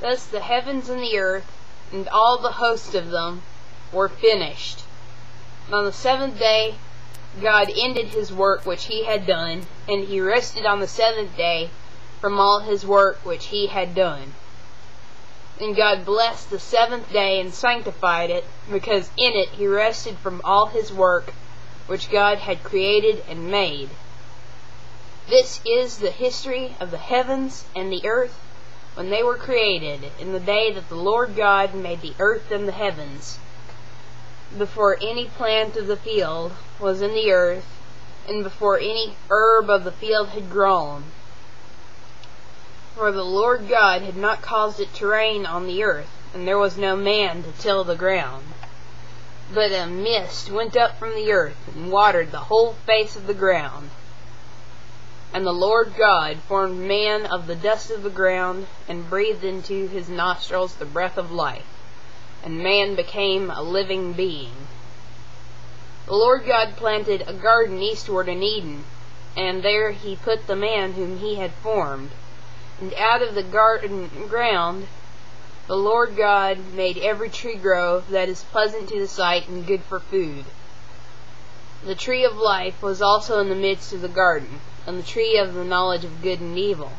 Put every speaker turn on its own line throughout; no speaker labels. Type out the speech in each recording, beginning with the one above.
Thus the heavens and the earth, and all the host of them, were finished. And on the seventh day God ended his work which he had done, and he rested on the seventh day from all his work which he had done. And God blessed the seventh day and sanctified it, because in it he rested from all his work which God had created and made. This is the history of the heavens and the earth when they were created, in the day that the Lord God made the earth and the heavens, before any plant of the field was in the earth, and before any herb of the field had grown. For the Lord God had not caused it to rain on the earth, and there was no man to till the ground. But a mist went up from the earth, and watered the whole face of the ground. And the Lord God formed man of the dust of the ground, and breathed into his nostrils the breath of life, and man became a living being. The Lord God planted a garden eastward in Eden, and there he put the man whom he had formed. And out of the garden ground the Lord God made every tree grow that is pleasant to the sight and good for food. The tree of life was also in the midst of the garden, and the tree of the knowledge of good and evil.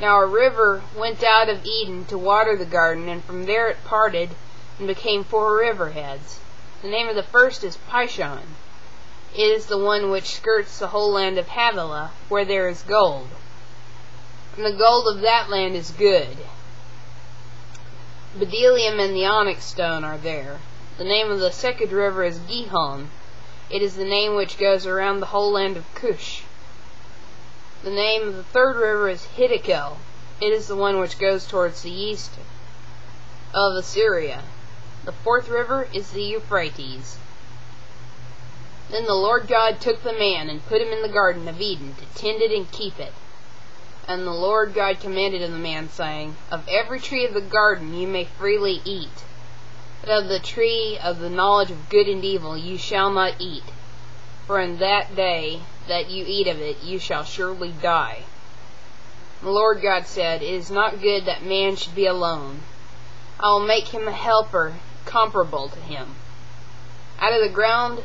Now a river went out of Eden to water the garden, and from there it parted and became 4 riverheads. The name of the first is Pishon. It is the one which skirts the whole land of Havilah, where there is gold. And the gold of that land is good. Bdellium and the onyx stone are there. The name of the second river is Gihon. It is the name which goes around the whole land of Cush. The name of the third river is Hiddekel. It is the one which goes towards the east of Assyria. The fourth river is the Euphrates. Then the Lord God took the man and put him in the garden of Eden to tend it and keep it. And the Lord God commanded the man, saying, Of every tree of the garden you may freely eat, but of the tree of the knowledge of good and evil you shall not eat, for in that day that you eat of it you shall surely die. The Lord God said, It is not good that man should be alone. I will make him a helper comparable to him. Out of the ground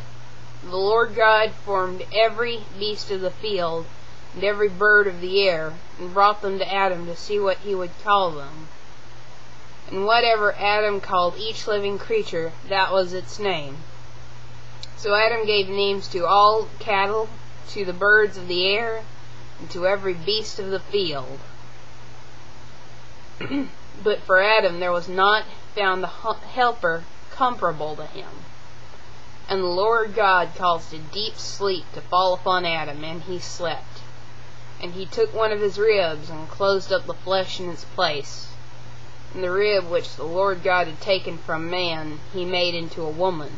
the Lord God formed every beast of the field and every bird of the air, and brought them to Adam to see what he would call them. And whatever Adam called each living creature, that was its name. So Adam gave names to all cattle, to the birds of the air, and to every beast of the field. But for Adam there was not found a helper comparable to him. And the Lord God caused a deep sleep to fall upon Adam, and he slept. And he took one of his ribs, and closed up the flesh in its place. And the rib which the Lord God had taken from man he made into a woman,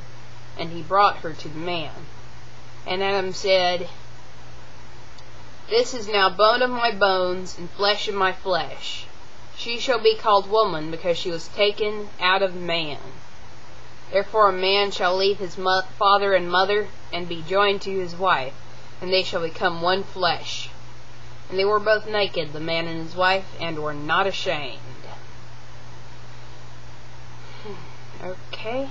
and he brought her to the man. And Adam said, This is now bone of my bones, and flesh of my flesh. She shall be called woman, because she was taken out of man. Therefore a man shall leave his father and mother, and be joined to his wife, and they shall become one flesh. And they were both naked, the man and his wife, and were not ashamed. Okay.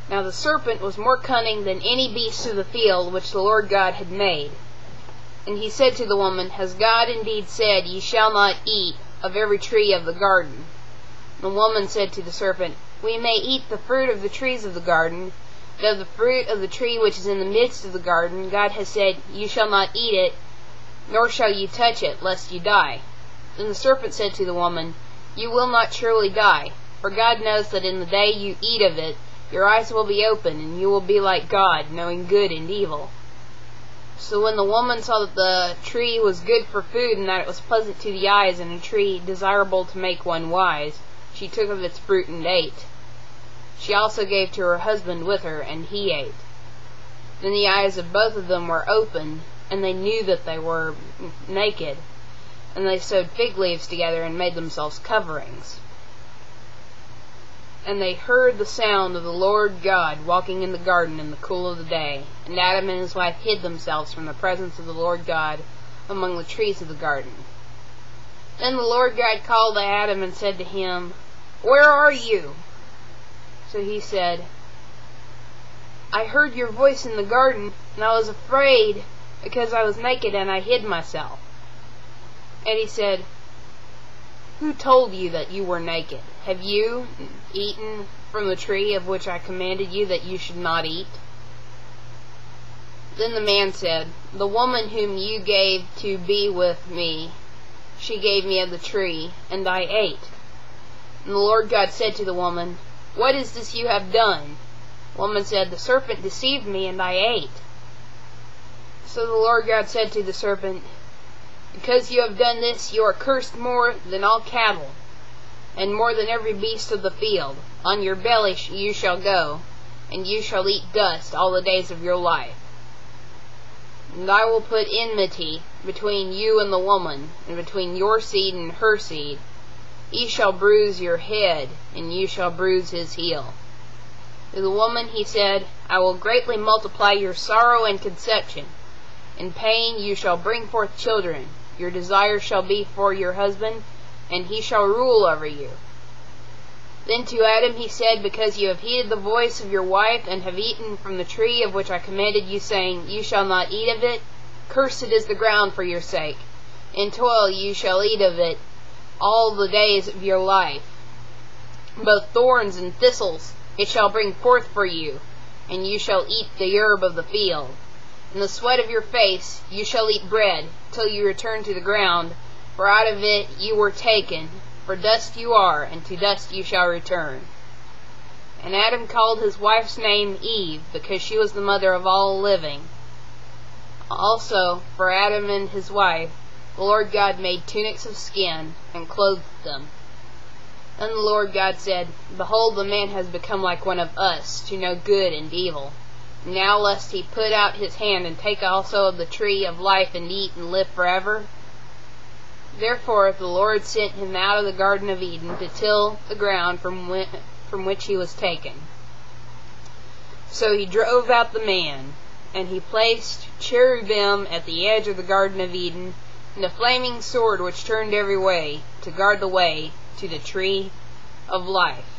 Now the serpent was more cunning than any beast of the field which the Lord God had made. And he said to the woman, Has God indeed said, Ye shall not eat of every tree of the garden? And the woman said to the serpent, We may eat the fruit of the trees of the garden, but of the fruit of the tree which is in the midst of the garden, God has said, You shall not eat it, nor shall ye touch it, lest ye die. Then the serpent said to the woman, You will not surely die, for God knows that in the day you eat of it, your eyes will be open, and you will be like God, knowing good and evil. So when the woman saw that the tree was good for food, and that it was pleasant to the eyes, and a tree desirable to make one wise, she took of its fruit and ate. She also gave to her husband with her, and he ate. Then the eyes of both of them were opened, and they knew that they were naked, and they sewed fig leaves together and made themselves coverings. And they heard the sound of the Lord God walking in the garden in the cool of the day. And Adam and his wife hid themselves from the presence of the Lord God among the trees of the garden. Then the Lord God called to Adam and said to him, "Where are you?" So he said, "I heard your voice in the garden, and I was afraid because I was naked and I hid myself." And he said, "Who told you that you were naked? Have you eaten from the tree of which I commanded you that you should not eat?" Then the man said, "The woman whom you gave to be with me, she gave me of the tree, and I ate." And the Lord God said to the woman, "What is this you have done?" The woman said, "The serpent deceived me, and I ate." So the Lord God said to the serpent, "Because you have done this, you are cursed more than all cattle, and more than every beast of the field. On your belly you shall go, and you shall eat dust all the days of your life. And I will put enmity between you and the woman, and between your seed and her seed. He shall bruise your head, and you shall bruise his heel." To the woman he said, "I will greatly multiply your sorrow and conception. In pain you shall bring forth children. Your desire shall be for your husband, and he shall rule over you." Then to Adam he said, "Because you have heeded the voice of your wife, and have eaten from the tree of which I commanded you, saying, You shall not eat of it, cursed is the ground for your sake. In toil you shall eat of it all the days of your life. Both thorns and thistles it shall bring forth for you, and you shall eat the herb of the field. In the sweat of your face you shall eat bread, till you return to the ground, for out of it you were taken. For dust you are, and to dust you shall return." And Adam called his wife's name Eve, because she was the mother of all living. Also, for Adam and his wife, the Lord God made tunics of skin, and clothed them. Then the Lord God said, "Behold, the man has become like one of us, to know good and evil. Now lest he put out his hand, and take also of the tree of life, and eat, and live forever." Therefore the Lord sent him out of the Garden of Eden to till the ground from which he was taken. So he drove out the man, and he placed cherubim at the edge of the Garden of Eden, and a flaming sword which turned every way, to guard the way to the tree of life.